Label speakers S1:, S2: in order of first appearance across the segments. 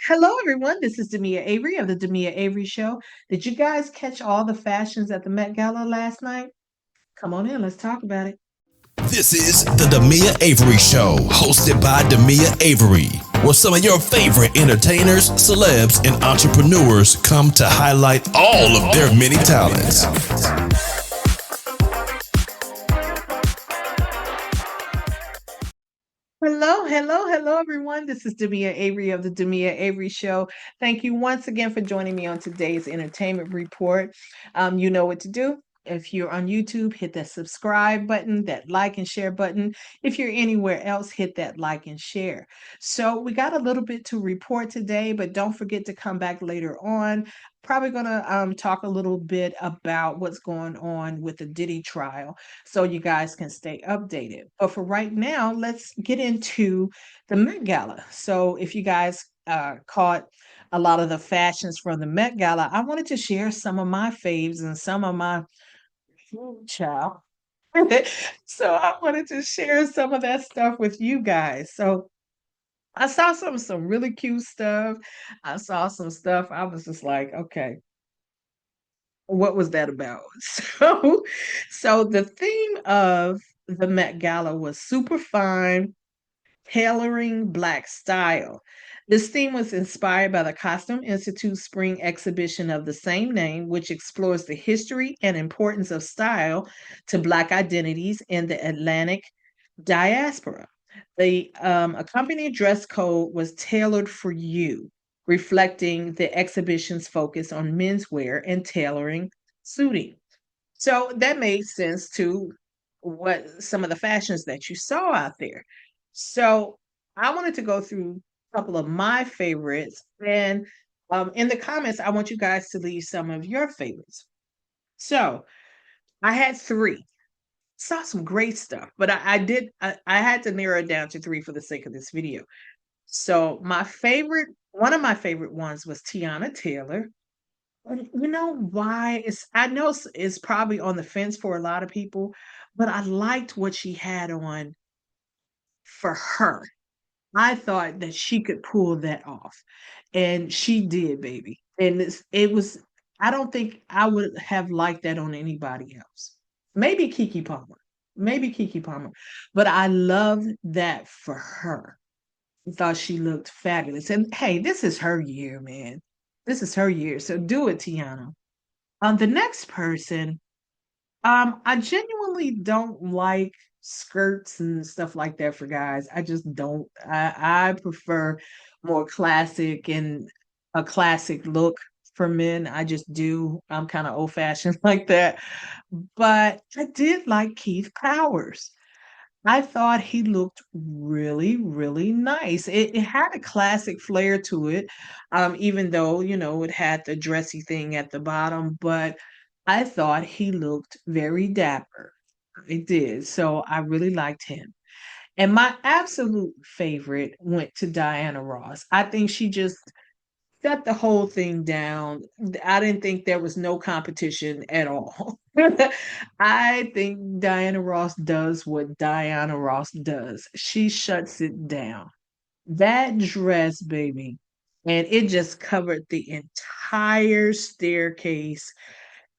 S1: Hello, everyone. This is Demia Avery of the Demia Avery Show. Did you guys catch all the fashions at the Met Gala last night? Come on in, let's talk about it.
S2: This is the Demia Avery Show, hosted by Demia Avery, where some of your favorite entertainers, celebs, and entrepreneurs come to highlight all of their many talents.
S1: Hello, everyone. This is Demia Avery of the Demia Avery Show. Thank you once again for joining me on today's entertainment report. You know what to do. If you're on YouTube, hit that subscribe button, that like and share button. If you're anywhere else, hit that like and share. So, we got a little bit to report today, but don't forget to come back later on. Probably going to talk a little bit about what's going on with the Diddy trial so you guys can stay updated. But for right now, let's get into the Met Gala. So if you guys caught a lot of the fashions from the Met Gala, I wanted to share some of my faves and some of my child. So I wanted to share some of that stuff with you guys. So I saw some really cute stuff. I saw some stuff. I was just like, okay, what was that about? So the theme of the Met Gala was super fine, tailoring Black style. This theme was inspired by the Costume Institute spring exhibition of the same name, which explores the history and importance of style to Black identities in the Atlantic diaspora. The accompanying dress code was tailored for you, reflecting the exhibition's focus on menswear and tailoring suiting. So that made sense to what some of the fashions that you saw out there. So I wanted to go through a couple of my favorites. And in the comments, I want you guys to leave some of your favorites. So I had three. Saw some great stuff, but I had to narrow it down to three for the sake of this video. So one of my favorite ones was Tiana Taylor. And you know why? I know it's probably on the fence for a lot of people, but I liked what she had on for her. I thought that she could pull that off, and she did, baby. And it was. I don't think I would have liked that on anybody else. Maybe Kiki Palmer, but I love that for her. I thought she looked fabulous. And hey, this is her year, man. This is her year. So do it, Tiana. The next person, I genuinely don't like skirts and stuff like that for guys. I just don't. I prefer more classic and a classic look for men. I just do. I'm kind of old fashioned like that. But I did like Keith Powers. I thought he looked really, really nice. It had a classic flair to it, even though, it had the dressy thing at the bottom, but I thought he looked very dapper. It did. So I really liked him. And my absolute favorite went to Diana Ross. I think she just shut the whole thing down. I didn't think there was no competition at all. I think Diana Ross does what Diana Ross does. She shuts it down. That dress, baby, and it just covered the entire staircase.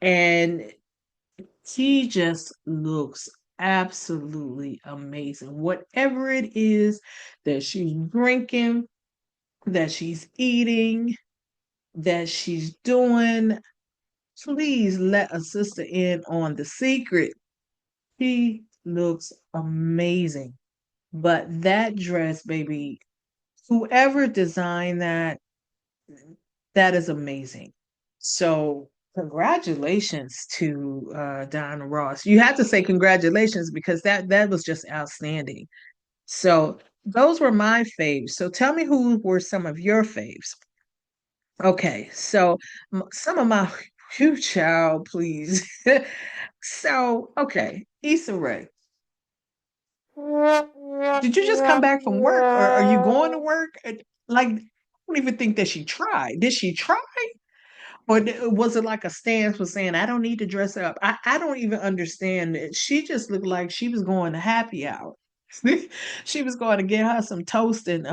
S1: And she just looks absolutely amazing. Whatever it is that she's drinking, that she's eating, that she's doing, please let a sister in on the secret. She looks amazing. But that dress, baby, whoever designed that, that is amazing. So congratulations to Diana Ross. You have to say congratulations because that was just outstanding. So those were my faves. So tell me who were some of your faves. Okay, so some of my you child, please. So, okay, Issa Rae, did you just come back from work, or are you going to work? Like, I don't even think that she tried. Did she try, or was it like a stance was saying, "I don't need to dress up"? I don't even understand it. She just looked like she was going to happy hour. She was going to get her some toast and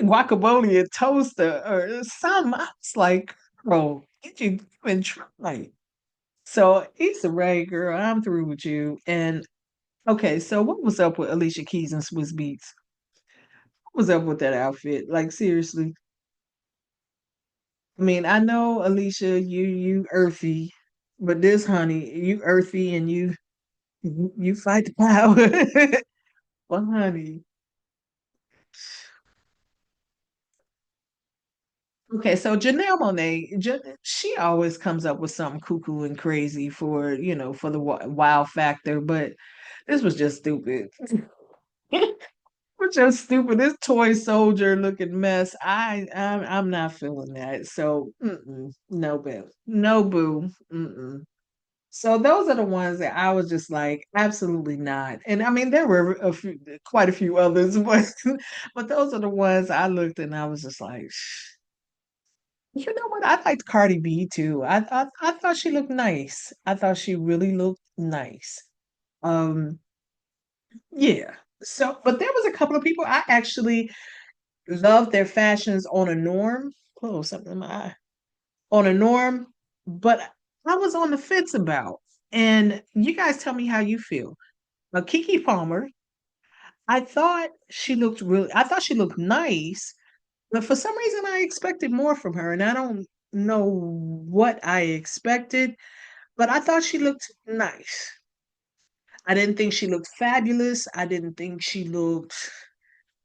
S1: guacamole and toast or something. I was like, bro, did you even try? So Issa Rae, girl, I'm through with you. And okay, so what was up with Alicia Keys and Swiss Beats? What was up with that outfit? Like seriously. I mean, I know Alicia, you earthy, but this honey, you earthy and you fight the power. Well, honey. Okay, so Janelle Monáe, she always comes up with something cuckoo and crazy for, for the wow factor, but this was just stupid. Was just stupid. This toy soldier looking mess. I'm not feeling that. So, no boo, no boo. So those are the ones that I was just like, absolutely not. And I mean, there were quite a few others, but those are the ones I looked and I was just like, you know what? I liked Cardi B too. I thought she looked nice. I thought she really looked nice. Um, yeah. So, but there was a couple of people I actually loved their fashions on a norm. Oh, something in my eye. On a norm, but I was on the fence about. And you guys tell me how you feel. Kiki Palmer, I thought she looked nice, but for some reason I expected more from her, and I don't know what I expected, but I thought she looked nice. I didn't think she looked fabulous. I didn't think she looked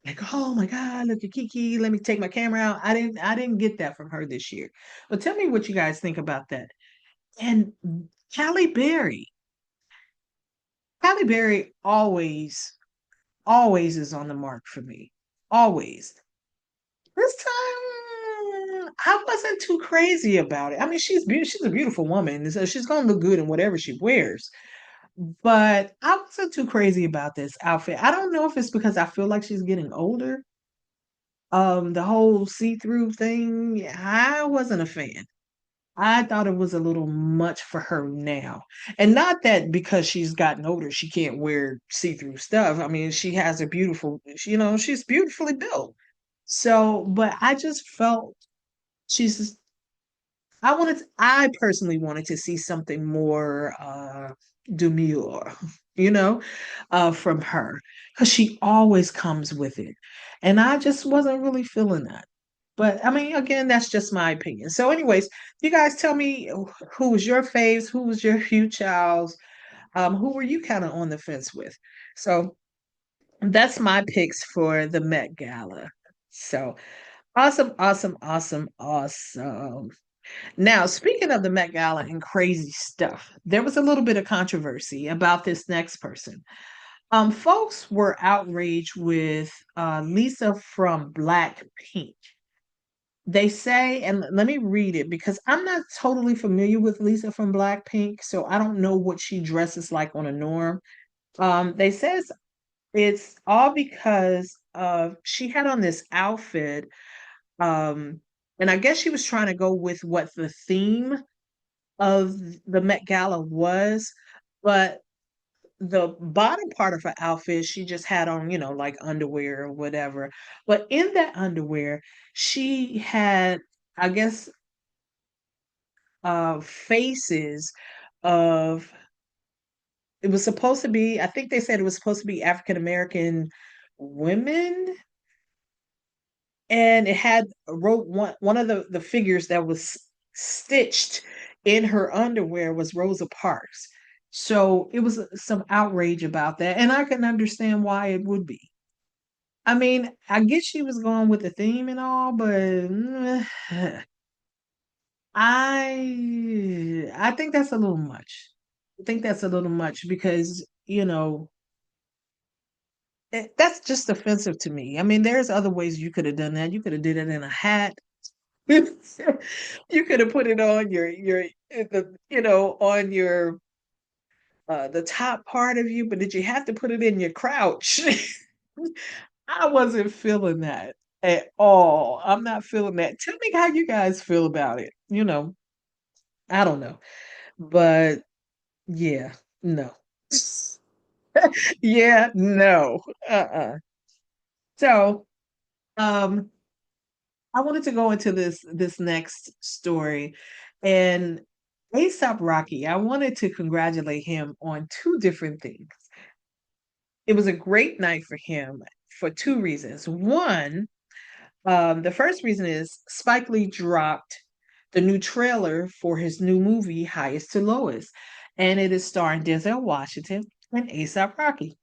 S1: like, oh my God, look at Kiki. Let me take my camera out. I didn't get that from her this year. But tell me what you guys think about that. And Halle Berry. Halle Berry always is on the mark for me. Always. This time, I wasn't too crazy about it. I mean, she's beautiful. She's a beautiful woman, so she's gonna look good in whatever she wears. But I wasn't too crazy about this outfit. I don't know if it's because I feel like she's getting older. The whole see-through thing, I wasn't a fan. I thought it was a little much for her now. And not that because she's gotten older, she can't wear see-through stuff. I mean, she has a beautiful, she's beautifully built. So, but I just felt she's I personally wanted to see something more demure, you know, from her. Because she always comes with it. And I just wasn't really feeling that. But I mean, again, that's just my opinion. So, anyways, you guys tell me who was your faves, who was your Hugh Childs, who were you kind of on the fence with? So that's my picks for the Met Gala. So awesome, awesome, awesome, awesome. Now, speaking of the Met Gala and crazy stuff, there was a little bit of controversy about this next person. Folks were outraged with Lisa from Blackpink. They say, and let me read it because I'm not totally familiar with Lisa from Blackpink, so I don't know what she dresses like on a norm. They says it's all because of she had on this outfit, um, and I guess she was trying to go with what the theme of the Met Gala was, but the bottom part of her outfit, she just had on, like underwear or whatever. But in that underwear, she had, I guess, faces of, it was supposed to be, I think they said it was supposed to be African American women. And it had wrote one of the figures that was stitched in her underwear was Rosa Parks. So it was some outrage about that, and I can understand why it would be. I mean, I guess she was going with the theme and all, but I think that's a little much. I think that's a little much because that's just offensive to me. I mean, there's other ways you could have done that. You could have did it in a hat. You could have put it on on your the top part of you, but did you have to put it in your crouch? I wasn't feeling that at all. I'm not feeling that. Tell me how you guys feel about it. I don't know. But yeah, no. Yeah, no. Uh-uh. So, I wanted to go into this next story, and ASAP Rocky, I wanted to congratulate him on two different things. It was a great night for him for two reasons. One, the first reason is Spike Lee dropped the new trailer for his new movie, Highest to Lowest, and it is starring Denzel Washington and ASAP Rocky.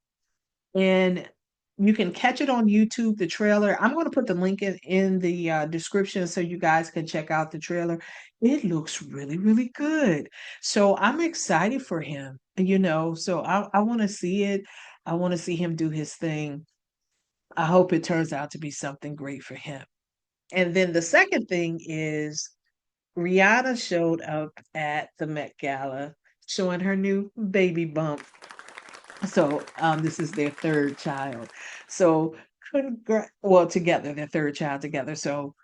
S1: And you can catch it on YouTube, the trailer. I'm going to put the link in the description so you guys can check out the trailer. It looks really, really good. So I'm excited for him, so I want to see it. I want to see him do his thing. I hope it turns out to be something great for him. And then the second thing is Rihanna showed up at the Met Gala showing her new baby bump. So this is their third child. So well, together, their third child together. So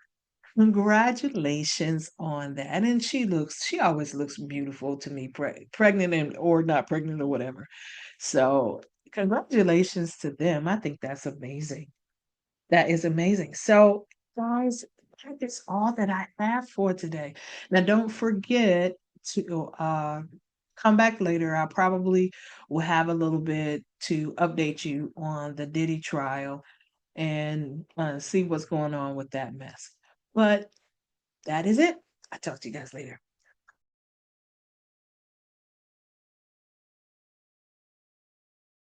S1: congratulations on that. And she always looks beautiful to me, pregnant and or not pregnant or whatever. So congratulations to them. I think that's amazing. That is amazing. So, guys, that is all that I have for today. Now, don't forget to come back later. I probably will have a little bit to update you on the Diddy trial and see what's going on with that mess. But that is it. I'll talk to you guys later.